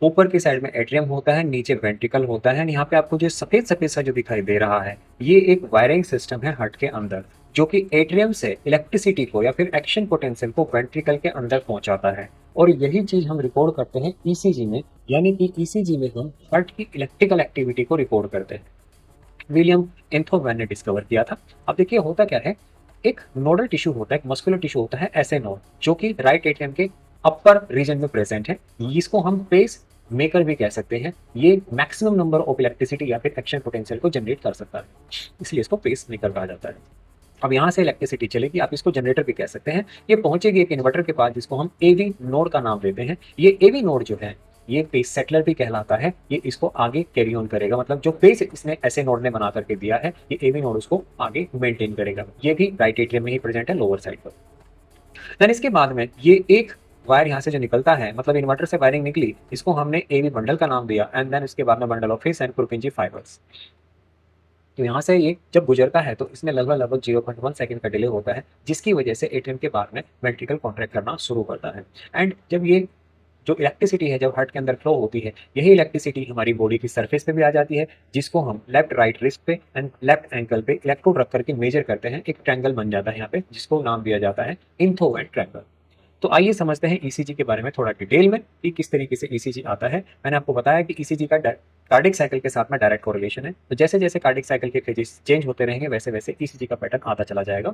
ऊपर की साइड में एट्रियम होता है, नीचे वेंट्रिकल होता है। यहाँ पे आपको जो सफेद सफेद सा जो दिखाई दे रहा है, ये एक वायरिंग सिस्टम है हार्ट के अंदर, जो कि एट्रियम से इलेक्ट्रिसिटी को या फिर एक्शन पोटेंशियल को वेंट्रिकल के अंदर पहुंचाता है। और यही चीज हम रिकॉर्ड करते हैं ईसीजी में, यानी कि ईसीजी में हम हार्ट की इलेक्ट्रिकल एक्टिविटी को रिकॉर्ड करते हैं। विलियम एंथोवैन ने डिस्कवर किया था। अब देखिए होता क्या है, एक नोडल टिश्यू होता है, एक मस्कुलर टिश्यू होता है ऐसे नोड, जो कि राइट एट्रियम के अपर रीजन में प्रेजेंट है। इसको हम पेस मेकर भी कह सकते हैं। ये मैक्सिमम नंबर ऑफ इलेक्ट्रिसिटी या फिर एक्शन पोटेंशियल को जनरेट कर सकता है, इसलिए इसको पेस मेकर कहा जाता है। अब यहाँ से इलेक्ट्रिसिटी चलेगी, आप इसको जनरेटर भी कह सकते हैं। ये पहुंचेगी एक इन्वर्टर के पास, जिसको हम एवी नोड का नाम देते हैं। ये एवी नोड जो है, ये पेस सेटलर भी कहलाता है। ये इसको आगे कैरी ऑन करेगा, मतलब जो पेस इसने ऐसे नोड ने बना करके दिया है, ये एवी नोड उसको आगे मेंटेन करेगा। ये भी राइट एट्रियम में ही प्रेजेंट है, लोअर साइड पर। देन इसके बाद में ये एक वायर यहाँ से जो निकलता है, मतलब इन्वर्टर से वायरिंग निकली, इसको हमने एवी बंडल का नाम दिया। एंड देन इसके बाद में बंडल ऑफ फेस एंड प्रोपिंजी फाइबर्स। तो यहाँ से ये जब गुजरता है तो इसमें लगभग लगभग 0.1 सेकंड का डिले होता है, जिसकी वजह से एट्रियम के बाद में वेंट्रिकल कॉन्ट्रैक्ट करना शुरू करता है। एंड जब ये जो इलेक्ट्रिसिटी है जब हार्ट के अंदर फ्लो होती है, यही इलेक्ट्रिसिटी हमारी बॉडी की सरफेस पे भी आ जाती है, जिसको हम लेफ्ट राइट रिस्ट पे एंड लेफ्ट एंकल पे इलेक्ट्रोड रख करके मेजर करते हैं। एक ट्रायंगल बन जाता है यहाँ पे, जिसको नाम दिया जाता है इन्थोवैन ट्रायंगल। तो आइए समझते हैं ईसीजी के बारे में थोड़ा डिटेल में कि किस तरीके से ईसीजी आता है। मैंने आपको बताया कि ईसीजी का कार्डिक साइकिल के साथ में डायरेक्ट कोरिलेशन है। तो जैसे जैसे कार्डिक साइकिल के फेजेस चेंज होते रहेंगे, वैसे वैसे ईसीजी का पैटर्न आता चला जाएगा।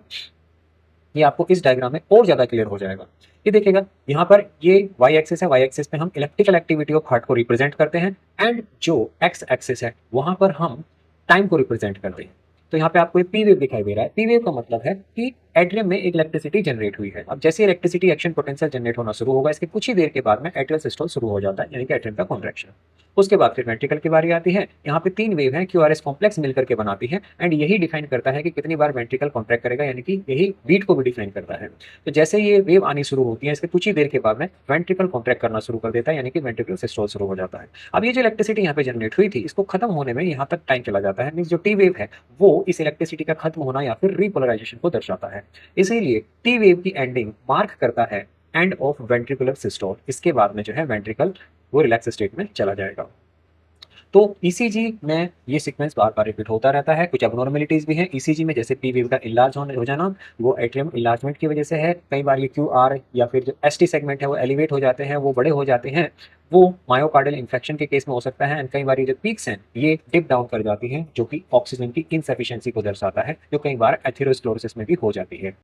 ये आपको इस डायग्राम में और ज्यादा क्लियर हो जाएगा। ये देखिएगा, यहाँ पर ये वाई एक्सिस है, वाई एक्सिस पे हम इलेक्ट्रिकल एक्टिविटी ऑफ हार्ट को रिप्रेजेंट करते हैं। एंड जो एक्स एक्सिस है, वहां पर हम टाइम को रिप्रेजेंट करते हैं। तो यहाँ पे आपको एक पी वेव दिखाई दे रहा है। पी वेव का मतलब है कि एट्रियम में एक इलेक्ट्रिसिटी जनरेट हुई है। अब जैसे इलेक्ट्रिसिटी एक्शन पोटेंशियल जनरेट होना शुरू होगा, इसके कुछ ही देर के बाद में एट्रियल सिस्टोल शुरू हो जाता है, यानी कि एट्रियम का कॉन्ट्रैक्शन। उसके बाद फिर वेंट्रिकल की बारी आती है। यहाँ पे 3 वेव हैं, क्यूआरएस कॉम्प्लेक्स मिलकर के बनाती है। एंड यही डिफाइन करता है कि कितनी बार वेंट्रिकल कॉन्ट्रैक्ट करेगा, यानी कि यही बीट को भी डिफाइन करता है। तो जैसे ये वेव आनी शुरू होती है, इसके कुछ ही देर के बाद में वेंट्रिकल कॉन्ट्रैक्ट करना शुरू कर देता है, यानी कि वेंट्रिकल सिस्टोल शुरू हो जाता है। अब ये जो इलेक्ट्रिसिटी यहाँ पे जनरेट हुई थी, इसको खत्म होने में यहाँ तक टाइम चला जाता है। मींस जो टी वेव है, वो इस इलेक्ट्रिसिटी का खत्म होना या फिर रिपोलराइजेशन को दर्शाता है। इसीलिए टी वेव की एंडिंग मार्क करता है एंड ऑफ वेंट्रिकुलर सिस्टोल। इसके बाद में जो है वेंट्रिकल वो रिलैक्स स्टेट में चला जाएगा। तो ईसीजी में ये सीक्वेंस बार बार रिपीट होता रहता है। कुछ एबनॉर्मेलिटीज भी हैं ईसीजी में, जैसे पी वेव का इलाज हो जाना, वो एट्रियम इलाजमेंट की वजह से है। कई बार ये क्यू आर या फिर जो एसटी सेगमेंट है वो एलिवेट हो जाते हैं, वो बड़े हो जाते हैं। वो मायोकार्डियल इन्फेक्शन के केस में हो सकता है। एंड कई बार ये जो पीक्स हैं, ये डिप डाउन कर जाती हैं, जो कि ऑक्सीजन की इनसफिशियंसी को दर्शाता है, जो कई बार एथेरोस्क्लेरोसिस में भी हो जाती है।